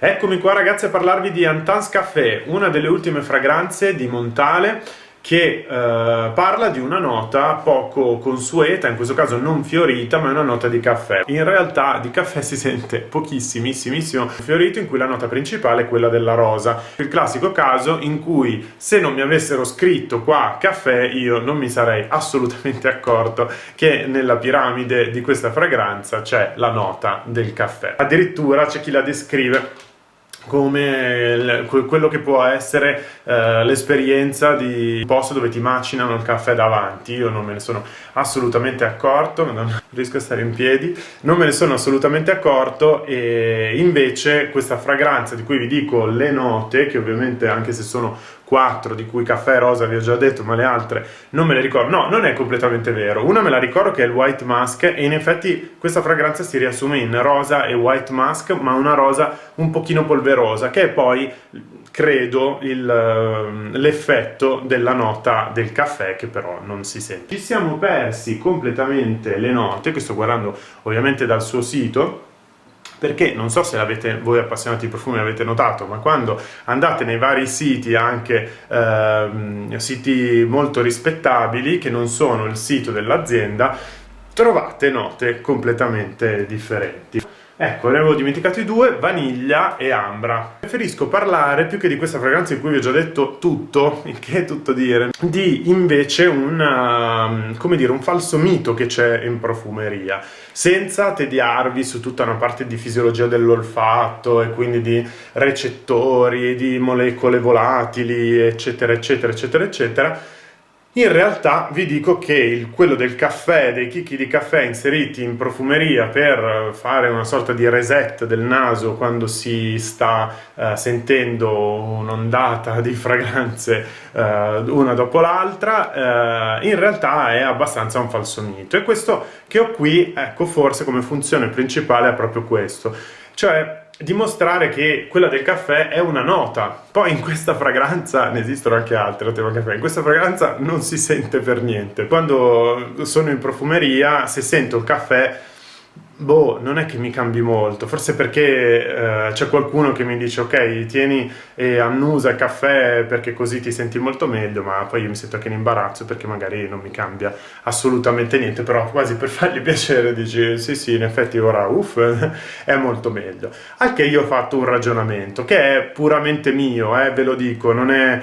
Eccomi qua ragazzi a parlarvi di Caffe, una delle ultime fragranze di Montale che parla di una nota poco consueta, in questo caso non fiorita, ma è una nota di caffè. In realtà di caffè si sente pochissimissimo fiorito, in cui la nota principale è quella della rosa. Il classico caso in cui se non mi avessero scritto qua caffè io non mi sarei assolutamente accorto che nella piramide di questa fragranza c'è la nota del caffè. Addirittura c'è chi la descrive come quello che può essere l'esperienza di un posto dove ti macinano il caffè davanti. Io non me ne sono assolutamente accorto, non riesco a stare in piedi, non me ne sono assolutamente accorto, e invece questa fragranza di cui vi dico le note, che ovviamente anche se sono 4, di cui caffè e rosa vi ho già detto, ma le altre non me le ricordo. No, non è completamente vero. Una me la ricordo che è il White Musk, e in effetti questa fragranza si riassume in rosa e White Musk, ma una rosa un pochino polverosa, che è poi, credo, l'effetto della nota del caffè, che però non si sente. Ci siamo persi completamente le note, che sto guardando ovviamente dal suo sito, perché non so se l'avete, voi appassionati di profumi avete notato, ma quando andate nei vari siti, anche siti molto rispettabili che non sono il sito dell'azienda, trovate note completamente differenti. Ecco, ne avevo dimenticati due, Vaniglia e Ambra. Preferisco parlare, più che di questa fragranza in cui vi ho già detto tutto, il che è tutto dire, di invece come dire, un falso mito che c'è in profumeria, senza tediarvi su tutta una parte di fisiologia dell'olfatto e quindi di recettori, di molecole volatili, eccetera, eccetera, eccetera, eccetera. In realtà vi dico che quello del caffè, dei chicchi di caffè inseriti in profumeria per fare una sorta di reset del naso quando si sta sentendo un'ondata di fragranze una dopo l'altra, in realtà è abbastanza un falso mito. E questo che ho qui, ecco, forse come funzione principale è proprio questo, cioè dimostrare che quella del caffè è una nota. Poi in questa fragranza ne esistono anche altre, tema caffè. In questa fragranza non si sente per niente. Quando sono in profumeria, se sento il caffè, boh, non è che mi cambi molto, forse perché c'è qualcuno che mi dice ok, tieni e annusa il caffè perché così ti senti molto meglio, ma poi io mi sento anche in imbarazzo perché magari non mi cambia assolutamente niente, però quasi per fargli piacere dici sì sì, in effetti ora è molto meglio. Anche io ho fatto un ragionamento che è puramente mio, ve lo dico, non è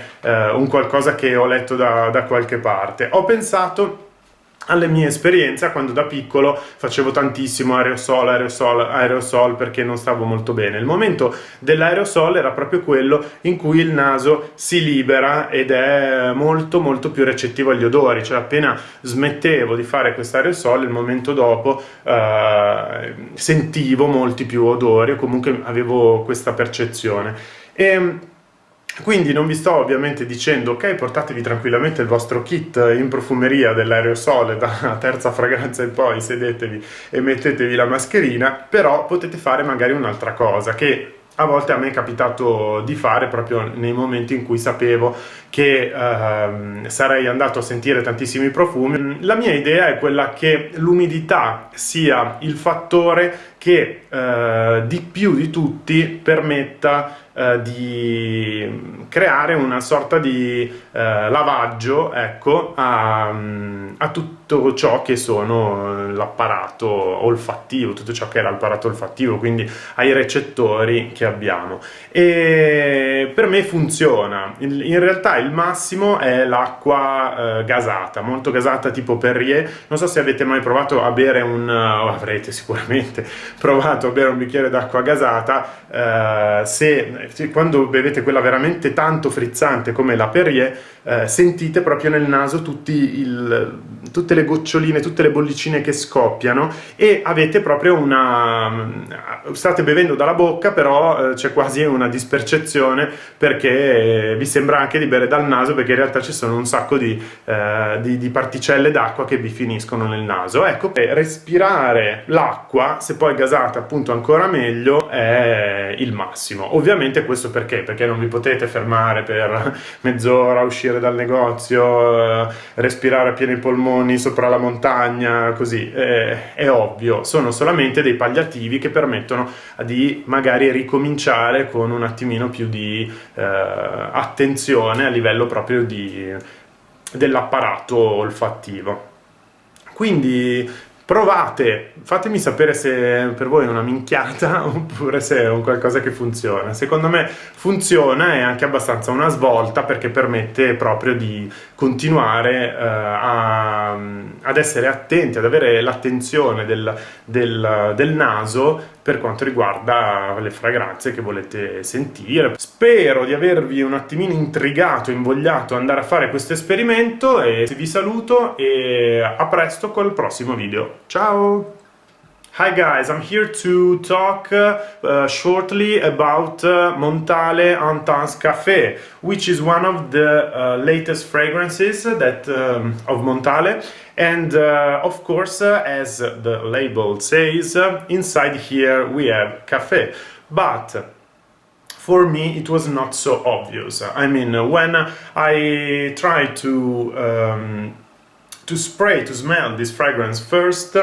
un qualcosa che ho letto da qualche parte. Ho pensato alle mie esperienze quando da piccolo facevo tantissimo aerosol perché non stavo molto bene. Il momento dell'aerosol era proprio quello in cui il naso si libera ed è molto più recettivo agli odori, cioè appena smettevo di fare questo aerosol, il momento dopo sentivo molti più odori, o comunque avevo questa percezione. Quindi non vi sto ovviamente dicendo ok, portatevi tranquillamente il vostro kit in profumeria dell'aerosol, da terza fragranza in poi sedetevi e mettetevi la mascherina, però potete fare magari un'altra cosa che a volte a me è capitato di fare proprio nei momenti in cui sapevo che sarei andato a sentire tantissimi profumi. La mia idea è quella che l'umidità sia il fattore che di più di tutti permetta di creare una sorta di lavaggio, ecco, a tutto ciò che sono l'apparato olfattivo, tutto ciò che è l'apparato olfattivo, quindi ai recettori che abbiamo. E per me funziona. In realtà il massimo è l'acqua gasata, molto gasata, tipo Perrier. Non so se avete mai provato a bere o avrete sicuramente provato a bere un bicchiere d'acqua gasata. Quando bevete quella veramente tanto frizzante come la Perrier, sentite proprio nel naso tutte le goccioline, tutte le bollicine che scoppiano, e avete proprio state bevendo dalla bocca, però c'è quasi una dispercezione perché vi sembra anche di bere dal naso, perché in realtà ci sono un sacco di particelle d'acqua che vi finiscono nel naso. Ecco, respirare l'acqua, se poi gasata appunto ancora meglio, è il massimo. Ovviamente ovviamente questo perché? Perché non vi potete fermare per mezz'ora, uscire dal negozio, respirare a pieni polmoni sopra la montagna, così, è ovvio. Sono solamente dei palliativi che permettono di magari ricominciare con un attimino più di attenzione a livello proprio dell'apparato olfattivo. Quindi provate, fatemi sapere se per voi è una minchiata oppure se è un qualcosa che funziona. Secondo me funziona, è anche abbastanza una svolta perché permette proprio di continuare ad essere attenti, ad avere l'attenzione del naso per quanto riguarda le fragranze che volete sentire. Spero di avervi un attimino intrigato, invogliato ad andare a fare questo esperimento e vi saluto e a presto col prossimo video. Ciao! Hi guys, I'm here to talk shortly about Montale Intense Café, which is one of the latest fragrances that of Montale, and of course, as the label says, inside here we have café. But for me, it was not so obvious. I mean, when I tried to smell this fragrance first,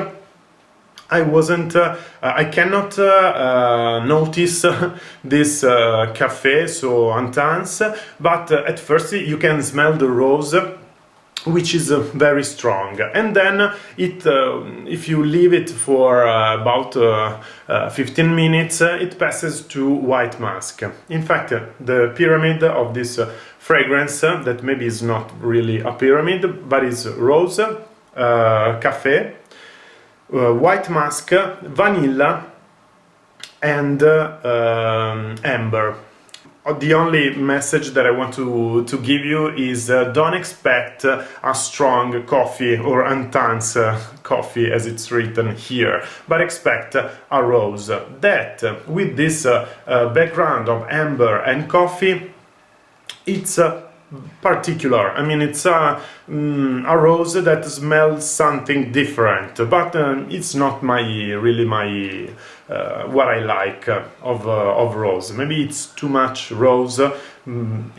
I cannot notice this café so intense, but at first you can smell the rose, which is very strong, and then if you leave it for about 15 minutes, it passes to white musk. In fact, the pyramid of this fragrance, that maybe is not really a pyramid, but is rose, café, white musk, vanilla, and amber. The only message that I want to give you is don't expect a strong coffee or intense coffee as it's written here, but expect a rose that with this background of amber and coffee, it's particular. I mean, it's a rose that smells something different, but it's not really my what I like of rose. Maybe it's too much rose.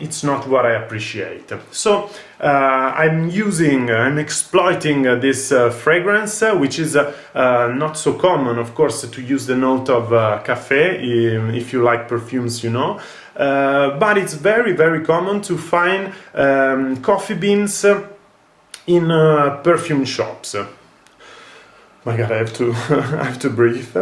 It's not what I appreciate. So I'm exploiting this fragrance, which is not so common, of course, to use the note of café. If you like perfumes, you know. But it's very, very common to find coffee beans in perfume shops. My God, I have to, I have to breathe.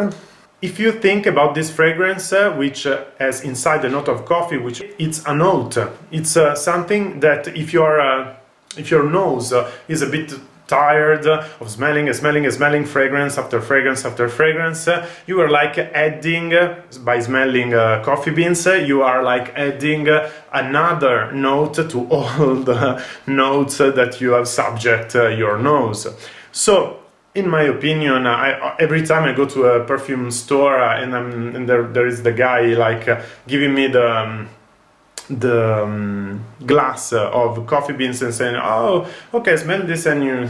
If you think about this fragrance, which has inside the note of coffee, which it's a note, it's something that if your nose is a bit tired of smelling fragrance after fragrance after fragrance, you are like adding, by smelling coffee beans, you are like adding another note to all the notes that you have subject your nose. So in my opinion, every time I go to a perfume store and there is the guy like giving me the glass of coffee beans and saying, oh, okay, smell this, and you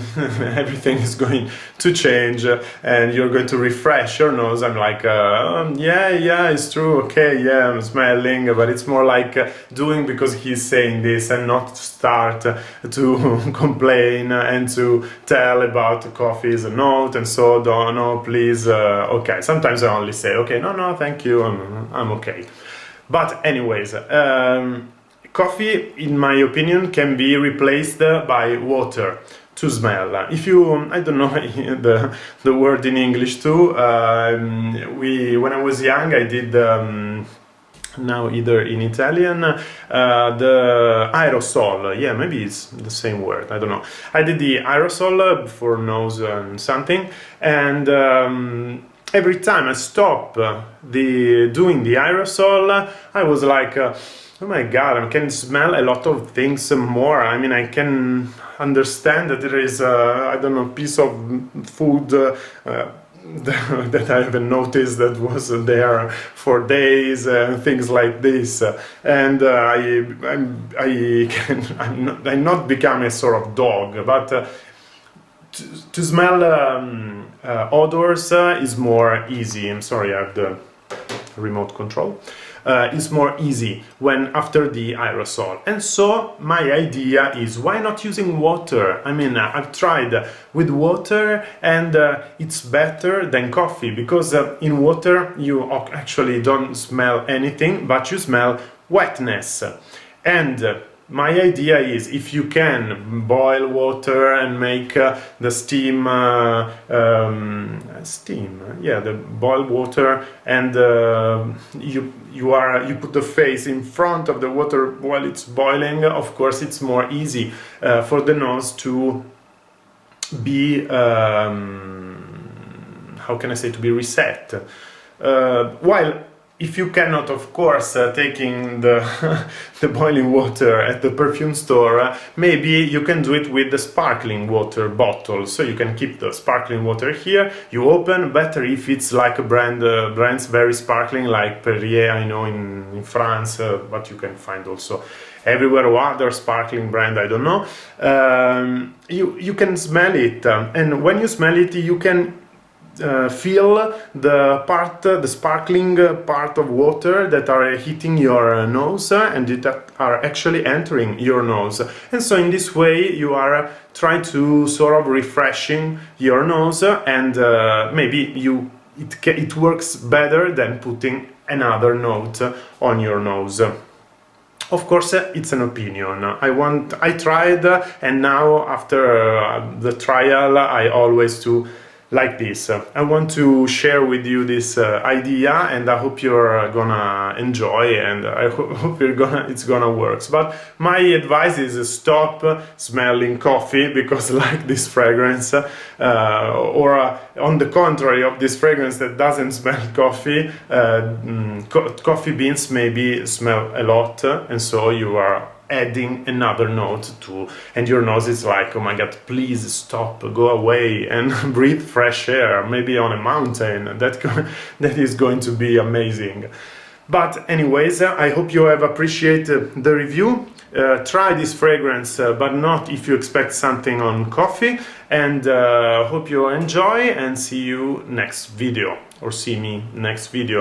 everything is going to change and you're going to refresh your nose. I'm like, yeah, it's true, okay, yeah, I'm smelling, but it's more like doing because he's saying this and not start to complain and to tell about coffee's note and so on. No, please, okay. Sometimes I only say, okay, no, thank you, I'm okay. But anyways, coffee, in my opinion, can be replaced by water to smell. If you, I don't know the word in English too. When I was young, I did now either in Italian the aerosol. Yeah, maybe it's the same word. I don't know. I did the aerosol for nose and something, and every time I stop doing the aerosol, I was like, oh my God, I can smell a lot of things more. I mean, I can understand that there is, I don't know, piece of food that I haven't noticed that was there for days and things like this. And I'm not become a sort of dog, but to smell odors is more easy. I'm sorry, I have the remote control. is more easy when after the aerosol. And so my idea is, why not using water? I mean, I've tried with water and it's better than coffee, because in water you actually don't smell anything, but you smell wetness. And my idea is, if you can boil water and make the the boiled water, and you put the face in front of the water while it's boiling, of course it's more easy for the nose to be how can I say, to be reset. While if you cannot, of course, taking the the boiling water at the perfume store, maybe you can do it with the sparkling water bottle. So you can keep the sparkling water here, you open, better if it's like a brands very sparkling, like Perrier, I know in France, but you can find also everywhere, or other sparkling brand, I don't know. You can smell it, and when you smell it, you can feel the sparkling part of water that are hitting your nose and that are actually entering your nose. And so in this way you are trying to sort of refreshing your nose, and maybe it works better than putting another note on your nose. Of course, it's an opinion. I tried, and now after the trial I always do like this. I want to share with you this idea, and I hope you're gonna enjoy, and I hope it's gonna work. But my advice is stop smelling coffee, because like this fragrance, or on the contrary of this fragrance that doesn't smell coffee, coffee beans maybe smell a lot, and so you are adding another note to, and your nose is like, oh my god, please stop, go away and breathe fresh air, maybe on a mountain. That is going to be amazing. But anyways, I hope you have appreciated the review. Try this fragrance, but not if you expect something on coffee, and hope you enjoy, and see you next video, or see me next video.